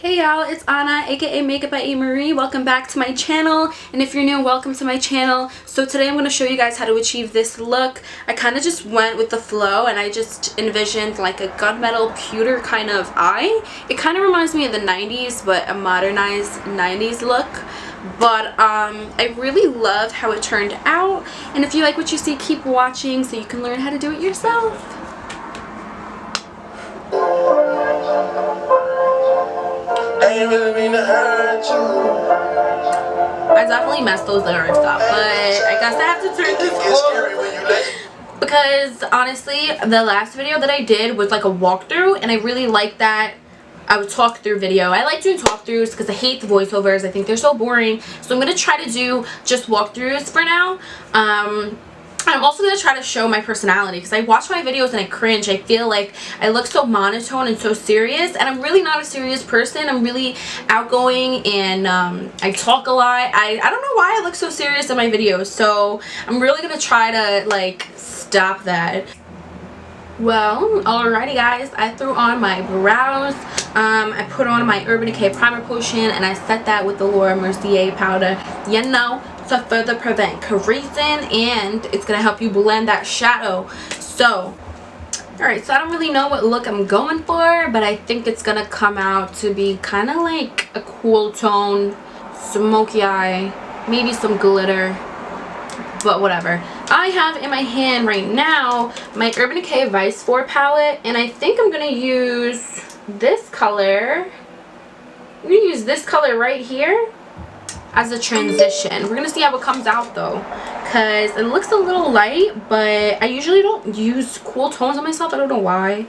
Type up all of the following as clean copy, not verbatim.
Hey y'all, it's Anna, aka Makeup by A. Marie. Welcome back to my channel, and if you're new, welcome to my channel. So today I'm going to show you guys how to achieve this look. I kind of just went with the flow and I just envisioned like a gunmetal pewter kind of eye. It kind of reminds me of the 90s, but a modernized 90s look. But I really loved how it turned out, and if you like what you see, keep watching so you can learn how to do it yourself. I definitely messed those lyrics up, but I guess I have to turn this off because honestly the last video that I did was like a walkthrough, and I really like that. I would talk through video. I like doing talkthroughs because I hate the voiceovers. I think they're so boring, so I'm gonna try to do just walkthroughs for now. I'm also going to try to show my personality because I watch my videos and I cringe. I feel like I look so monotone and so serious, and I'm really not a serious person. I'm really outgoing and I talk a lot. I don't know why I look so serious in my videos, so I'm really going to try to like stop that. Well, alrighty guys, I threw on my brows. I put on my Urban Decay Primer Potion, and I set that with the Laura Mercier powder, you know, to further prevent creasing, and it's going to help you blend that shadow. So, alright, so I don't really know what look I'm going for, but I think it's going to come out to be kind of like a cool tone, smoky eye, maybe some glitter, but whatever. I have in my hand right now my Urban Decay Vice 4 palette, and I think I'm going to use this color. I'm going to use this color right here as a transition. We're going to see how it comes out though, because it looks a little light, but I usually don't use cool tones on myself. I don't know why.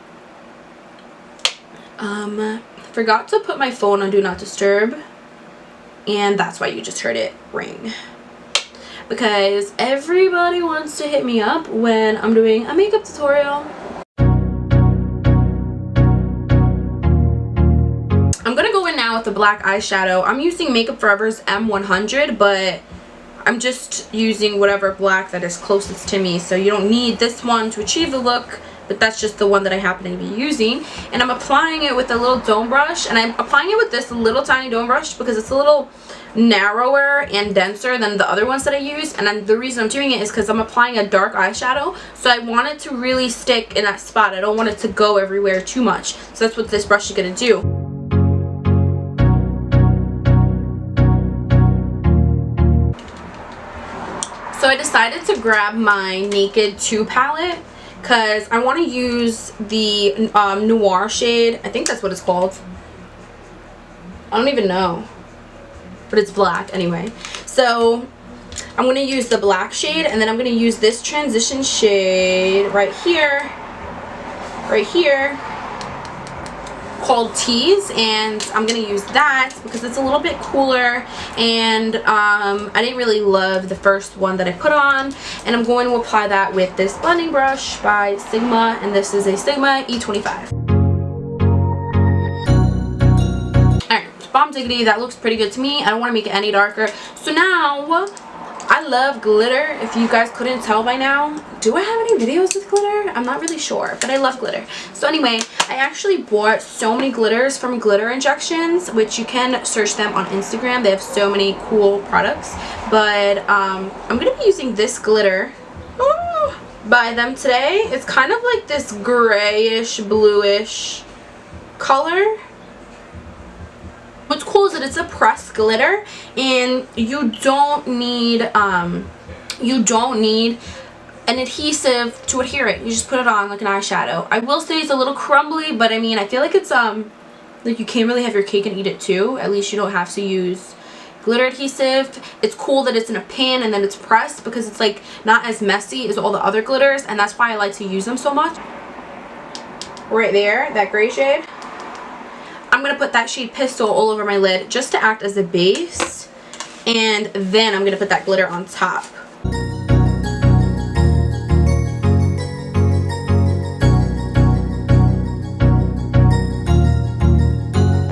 Forgot to put my phone on Do Not Disturb, and that's why you just heard it ring. Because everybody wants to hit me up when I'm doing a makeup tutorial. I'm going to go in now with the black eyeshadow. I'm using Makeup Forever's M100, but I'm just using whatever black that is closest to me. So you don't need this one to achieve the look, but that's just the one that I happen to be using. And I'm applying it with a little dome brush, and I'm applying it with this little tiny dome brush because it's a little narrower and denser than the other ones that I use. And then the reason I'm doing it is because I'm applying a dark eyeshadow, so I want it to really stick in that spot. I don't want it to go everywhere too much, so that's what this brush is going to do. So I decided to grab my Naked 2 palette because I want to use the Noir shade. I think that's what it's called. I don't even know, but it's black anyway. So I'm going to use the black shade, and then I'm going to use this transition shade right here, called Tease, and I'm going to use that because it's a little bit cooler, and I didn't really love the first one that I put on. And I'm going to apply that with this blending brush by Sigma, and this is a Sigma E25. Alright, bomb diggity, that looks pretty good to me. I don't want to make it any darker. So now, I love glitter, if you guys couldn't tell by now. Do I have any videos with glitter? I'm not really sure, but I love glitter. So anyway, I actually bought so many glitters from Glitter Injections, which you can search them on Instagram. They have so many cool products. But I'm going to be using this glitter by them today. It's kind of like this grayish, bluish color. What's cool is that it's a pressed glitter, and you don't need an adhesive to adhere it. You just put it on like an eyeshadow. I will say it's a little crumbly, but I mean, I feel like it's like you can't really have your cake and eat it too. At least you don't have to use glitter adhesive. It's cool that it's in a pan and then it's pressed because it's like not as messy as all the other glitters, and that's why I like to use them so much. Right there, that gray shade. I'm going to put that shade Pistol all over my lid just to act as a base, and then I'm going to put that glitter on top.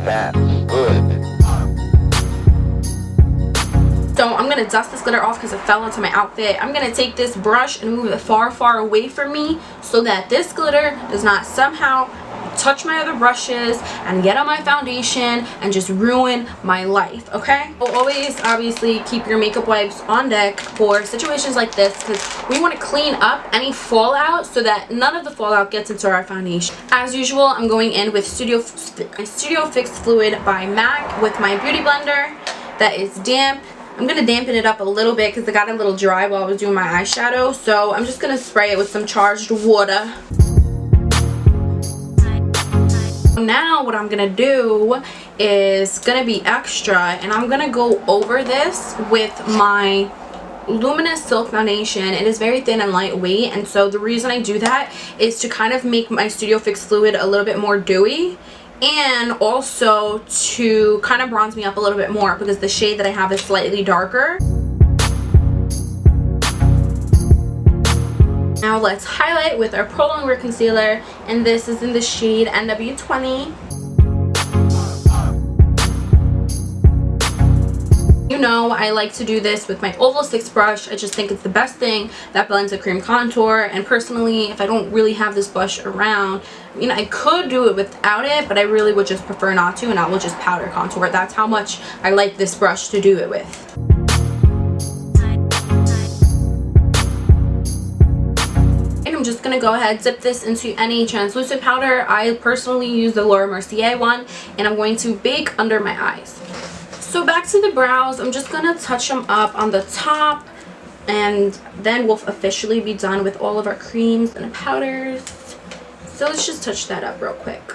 That's good. So I'm going to dust this glitter off because it fell onto my outfit. I'm going to take this brush and move it far, far away from me so that this glitter does not somehow touch my other brushes and get on my foundation and just ruin my life, okay? So always obviously keep your makeup wipes on deck for situations like this, because we want to clean up any fallout so that none of the fallout gets into our foundation. As usual, I'm going in with Studio Fix Fluid by MAC with my beauty blender that is damp. I'm going to dampen it up a little bit because it got a little dry while I was doing my eyeshadow. So I'm just going to spray it with some charged water. Now what I'm going to do is going to be extra, and I'm going to go over this with my Luminous Silk Foundation. It is very thin and lightweight, and so the reason I do that is to kind of make my Studio Fix Fluid a little bit more dewy, and also to kind of bronze me up a little bit more because the shade that I have is slightly darker. Now let's highlight with our Pro Longwear Concealer, and this is in the shade NW20. You know, I like to do this with my Oval 6 brush. I just think it's the best thing that blends a cream contour, and personally, if I don't really have this brush around, I mean, I could do it without it, but I really would just prefer not to, and I will just powder contour. That's how much I like this brush to do it with. And I'm just going to go ahead, dip this into any translucent powder. I personally use the Laura Mercier one, and I'm going to bake under my eyes. So back to the brows, I'm just going to touch them up on the top, and then we'll officially be done with all of our creams and powders. So let's just touch that up real quick.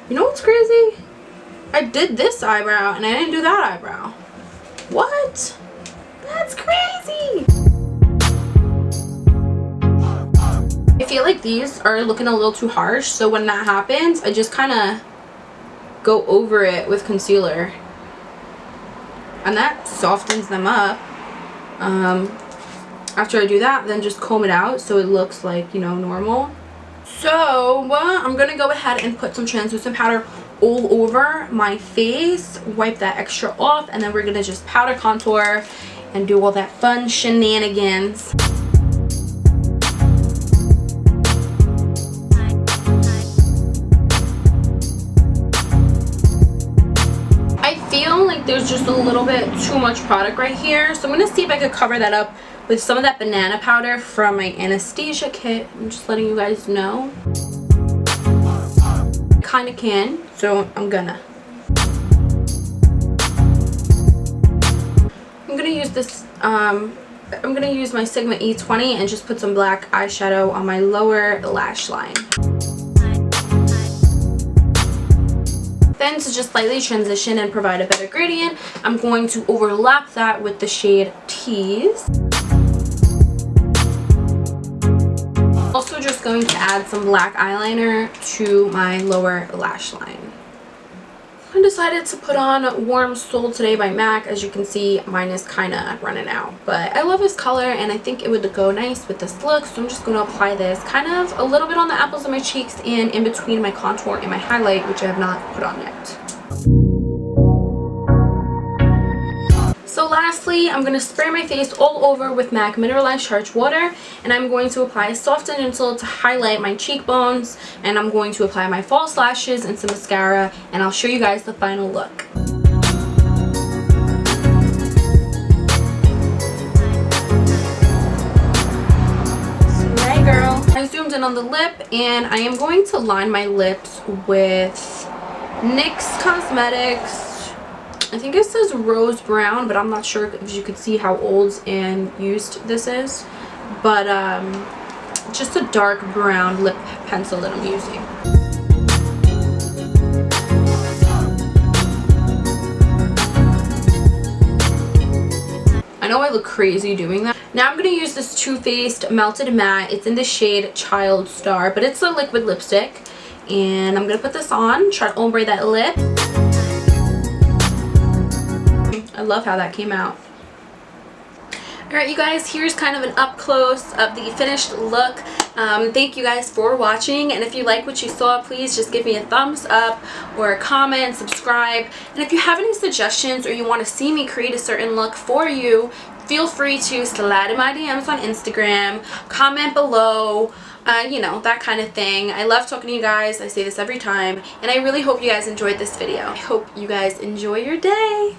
You know what's crazy? I did this eyebrow and I didn't do that eyebrow. What? That's crazy! I feel like these are looking a little too harsh, so when that happens, I just kind of go over it with concealer. And that softens them up. After I do that, then just comb it out so it looks like, you know, normal. So I'm going to go ahead and put some translucent powder all over my face, wipe that extra off, and then we're going to just powder contour and do all that fun shenanigans. I feel like there's just a little bit too much product right here, so I'm going to see if I could cover that up with some of that banana powder from my Anastasia kit. I'm just letting you guys know. Kind of can, so I'm gonna use this, I'm gonna use my Sigma E20 and just put some black eyeshadow on my lower lash line. Then to just slightly transition and provide a better gradient, I'm going to overlap that with the shade Tease. Also just going to add some black eyeliner to my lower lash line. I decided to put on Warm Soul today by MAC. As you can see, mine is kind of running out, but I love this color and I think it would go nice with this look, so I'm just going to apply this kind of a little bit on the apples of my cheeks and in between my contour and my highlight, which I have not put on yet. So lastly, I'm going to spray my face all over with MAC Mineralized Charged Water, and I'm going to apply Soft and Gentle to highlight my cheekbones, and I'm going to apply my false lashes and some mascara, and I'll show you guys the final look. Hey girl! I zoomed in on the lip, and I am going to line my lips with NYX Cosmetics. I think it says Rose Brown, but I'm not sure if you could see how old and used this is. But just a dark brown lip pencil that I'm using. I know I look crazy doing that. Now I'm going to use this Too Faced Melted Matte. It's in the shade Child Star, but it's a liquid lipstick. And I'm going to put this on, try to ombre that lip. I love how that came out. Alright you guys, here's kind of an up close of the finished look. Thank you guys for watching, and if you like what you saw, please just give me a thumbs up or a comment, subscribe, and if you have any suggestions or you want to see me create a certain look for you, feel free to slide in my DMs on Instagram, comment below, you know, that kind of thing. I love talking to you guys. I say this every time, and I really hope you guys enjoyed this video. I hope you guys enjoy your day.